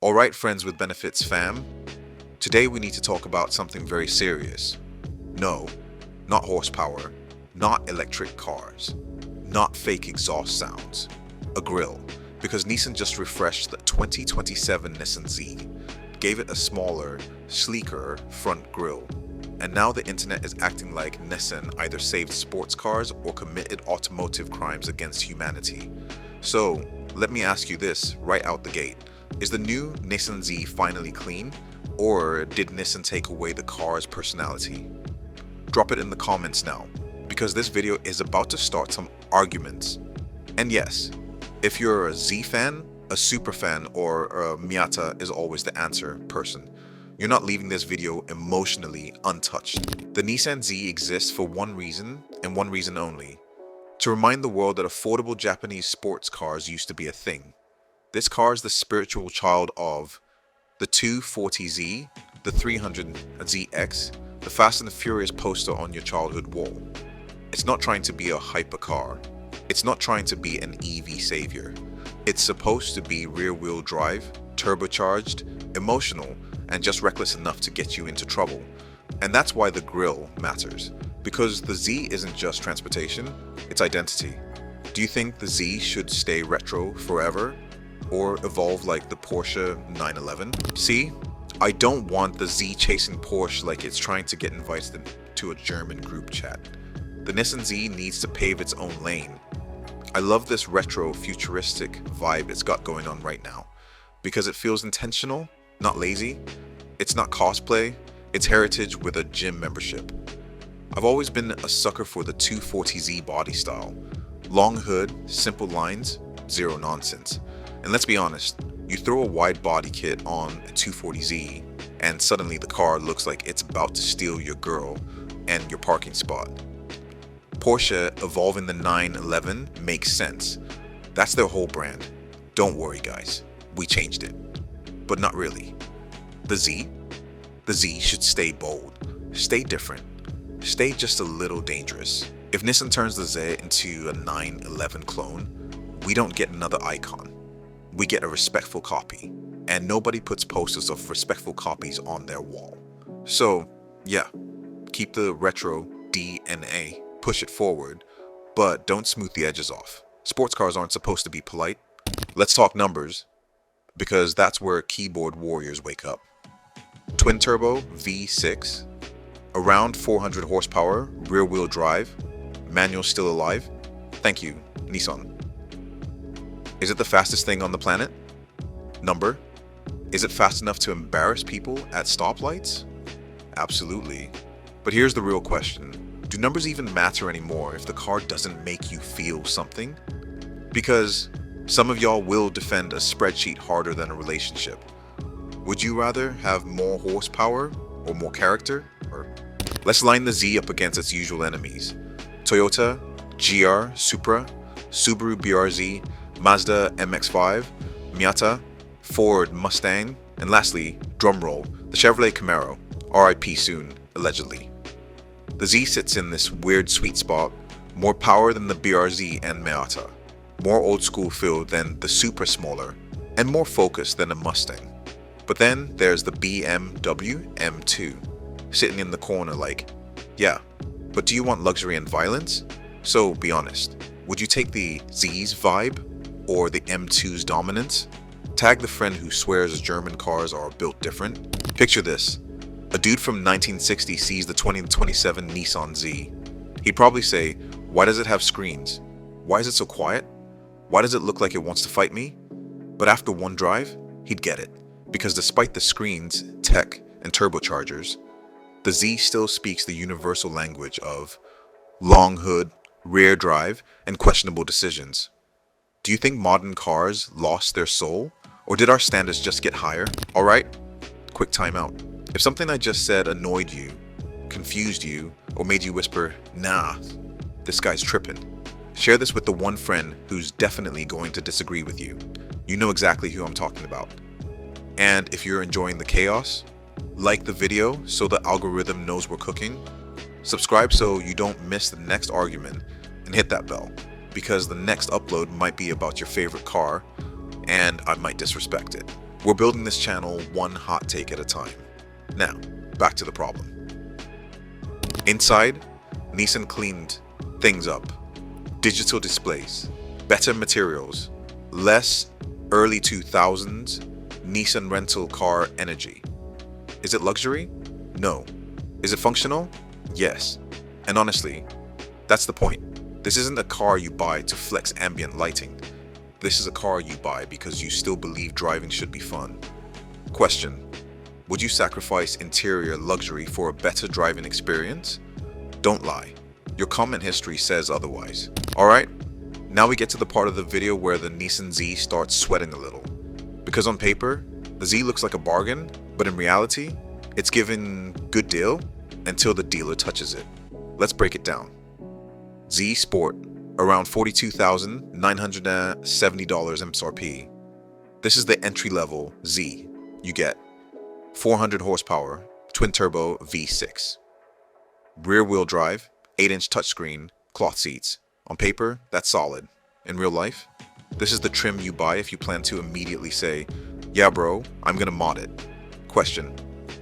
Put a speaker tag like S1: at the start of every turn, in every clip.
S1: Alright, friends with benefits fam, today we need to talk about something very serious. No, not horsepower, not electric cars, not fake exhaust sounds, a grille. Because Nissan just refreshed the 2027 Nissan Z, gave it a smaller, sleeker front grille. And now the internet is acting like Nissan either saved sports cars or committed automotive crimes against humanity. So, let me ask you this right out the gate. Is the new Nissan Z finally clean, or did Nissan take away the car's personality? Drop it in the comments now, because this video is about to start some arguments. And yes, if you're a Z fan, a Supra fan, or a Miata is always the answer person. You're not leaving this video emotionally untouched. The Nissan Z exists for one reason, and one reason only: to remind the world that affordable Japanese sports cars used to be a thing. This car is the spiritual child of the 240Z, the 300ZX, the Fast and the Furious poster on your childhood wall. It's not trying to be a hypercar. It's not trying to be an EV savior. It's supposed to be rear-wheel drive, turbocharged, emotional, and just reckless enough to get you into trouble. And that's why the grille matters, because the Z isn't just transportation, it's identity. Do you think the Z should stay retro forever, or evolve like the Porsche 911? See, I don't want the Z chasing Porsche like it's trying to get invited to a German group chat. The Nissan Z needs to pave its own lane. I love this retro futuristic vibe it's got going on right now, because it feels intentional, not lazy. It's not cosplay, it's heritage with a gym membership. I've always been a sucker for the 240Z body style. Long hood, simple lines, zero nonsense. And let's be honest, you throw a wide body kit on a 240Z and suddenly the car looks like it's about to steal your girl and your parking spot. Porsche evolving the 911 makes sense. That's their whole brand. Don't worry guys, we changed it. But not really. The Z? The Z should stay bold, stay different, stay just a little dangerous. If Nissan turns the Z into a 911 clone, we don't get another icon. We get a respectful copy, and nobody puts posters of respectful copies on their wall. So yeah, keep the retro DNA, push it forward, but don't smooth the edges off. Sports cars aren't supposed to be polite. Let's talk numbers, because that's where keyboard warriors wake up. Twin turbo V6, around 400 horsepower, rear wheel drive, manual still alive. Thank you, Nissan. Is it the fastest thing on the planet? Number? Is it fast enough to embarrass people at stoplights? Absolutely. But here's the real question. Do numbers even matter anymore if the car doesn't make you feel something? Because some of y'all will defend a spreadsheet harder than a relationship. Would you rather have more horsepower or more character? Or let's line the Z up against its usual enemies. Toyota GR Supra, Subaru BRZ, Mazda MX-5 Miata, Ford Mustang, and lastly, drumroll, the Chevrolet Camaro, RIP soon, allegedly. The Z sits in this weird sweet spot, more power than the BRZ and Miata, more old school feel than the Supra smaller, and more focus than a Mustang. But then there's the BMW M2, sitting in the corner like, yeah, but do you want luxury and violence? So be honest, would you take the Z's vibe or the M2's dominance? Tag the friend who swears German cars are built different. Picture this. A dude from 1960 sees the 2027 Nissan Z. He'd probably say, why does it have screens? Why is it so quiet? Why does it look like it wants to fight me? But after one drive, he'd get it. Because despite the screens, tech, and turbochargers, the Z still speaks the universal language of long hood, rear drive, and questionable decisions. Do you think modern cars lost their soul? Or did our standards just get higher? Alright, quick timeout. If something I just said annoyed you, confused you, or made you whisper, nah, this guy's tripping, share this with the one friend who's definitely going to disagree with you. You know exactly who I'm talking about. And if you're enjoying the chaos, like the video so the algorithm knows we're cooking, subscribe so you don't miss the next argument, and hit that bell, because the next upload might be about your favorite car, and I might disrespect it. We're building this channel one hot take at a time. Now, back to the problem. Inside, Nissan cleaned things up. Digital displays, better materials, less early 2000s Nissan rental car energy. Is it luxury? No. Is it functional? Yes. And honestly, that's the point. This isn't a car you buy to flex ambient lighting. This is a car you buy because you still believe driving should be fun. Question: would you sacrifice interior luxury for a better driving experience? Don't lie. Your comment history says otherwise. Alright, now we get to the part of the video where the Nissan Z starts sweating a little. Because on paper, the Z looks like a bargain, but in reality, it's given good deal until the dealer touches it. Let's break it down. Z Sport, around $42,970 MSRP. This is the entry-level Z. You get 400 horsepower, twin-turbo V6. Rear-wheel drive, 8-inch touchscreen, cloth seats. On paper, that's solid. In real life, this is the trim you buy if you plan to immediately say, yeah bro, I'm gonna mod it. Question: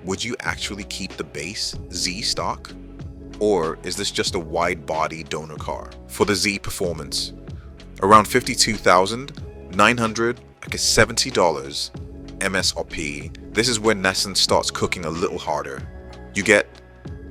S1: would you actually keep the base Z stock? Or is this just a wide-body donor car? For the Z Performance, around $52,970 MSRP. This is where Nissan starts cooking a little harder. You get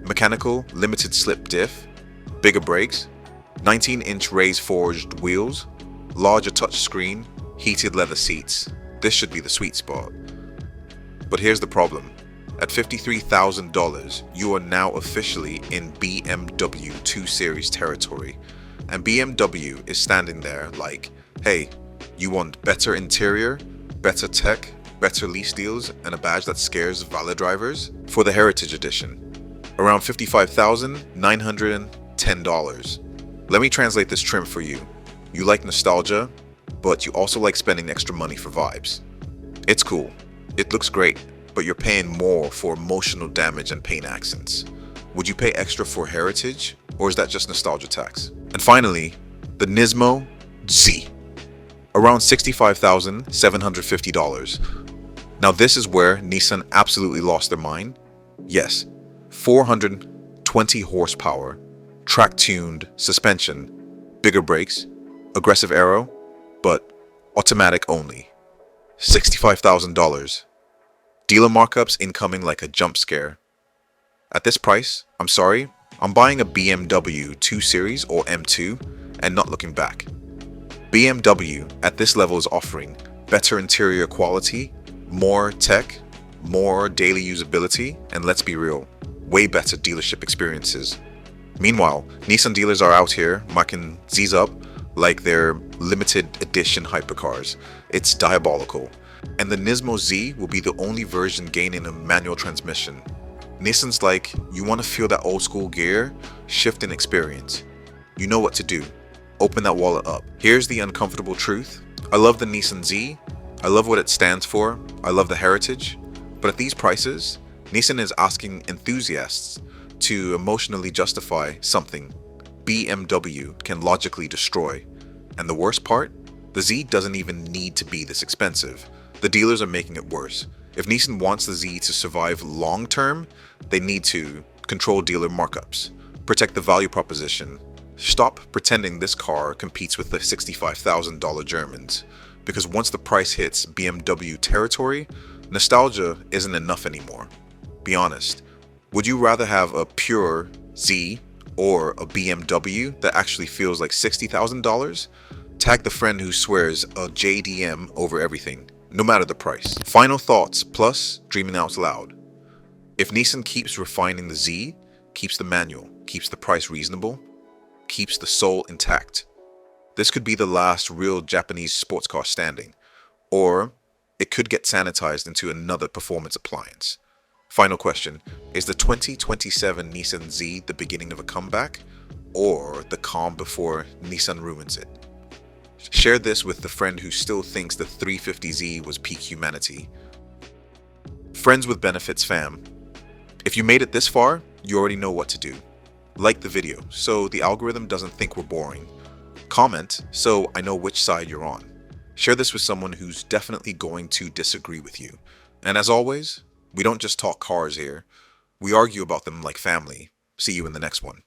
S1: mechanical limited slip diff, bigger brakes, 19-inch raised forged wheels, larger touchscreen, heated leather seats. This should be the sweet spot. But here's the problem. At $53,000, you are now officially in BMW 2 Series territory. And BMW is standing there like, hey, you want better interior, better tech, better lease deals, and a badge that scares valet drivers? For the Heritage Edition, around $55,910. Let me translate this trim for you. You like nostalgia, but you also like spending extra money for vibes. It's cool. It looks great, but you're paying more for emotional damage and paint accents. Would you pay extra for heritage, or is that just nostalgia tax? And finally, the NISMO Z, around $65,750. Now this is where Nissan absolutely lost their mind. Yes, 420 horsepower, track-tuned suspension, bigger brakes, aggressive aero, but automatic only. $65,000. Dealer markups incoming like a jump scare. At this price, I'm sorry, I'm buying a BMW 2 Series or M2 and not looking back. BMW at this level is offering better interior quality, more tech, more daily usability, and let's be real, way better dealership experiences. Meanwhile, Nissan dealers are out here marking Z's up like they're limited edition hypercars. It's diabolical. And the NISMO Z will be the only version gaining a manual transmission. Nissan's like, you want to feel that old school gear shift in experience. You know what to do. Open that wallet up. Here's the uncomfortable truth. I love the Nissan Z. I love what it stands for. I love the heritage. But at these prices, Nissan is asking enthusiasts to emotionally justify something BMW can logically destroy. And the worst part? The Z doesn't even need to be this expensive. The dealers are making it worse. If Nissan wants the Z to survive long term, they need to control dealer markups, protect the value proposition, stop pretending this car competes with the $65,000 Germans. Because once the price hits BMW territory, nostalgia isn't enough anymore. Be honest, would you rather have a pure Z or a BMW that actually feels like $60,000? Tag the friend who swears a JDM over everything, no matter the price. Final thoughts plus dreaming out loud. If Nissan keeps refining the Z, keeps the manual, keeps the price reasonable, keeps the soul intact, this could be the last real Japanese sports car standing, or it could get sanitized into another performance appliance. Final question, is the 2027 Nissan Z the beginning of a comeback, or the calm before Nissan ruins it? Share this with the friend who still thinks the 350Z was peak humanity. Friends with benefits fam. If you made it this far, you already know what to do. Like the video so the algorithm doesn't think we're boring. Comment so I know which side you're on. Share this with someone who's definitely going to disagree with you. And as always, we don't just talk cars here, we argue about them like family. See you in the next one.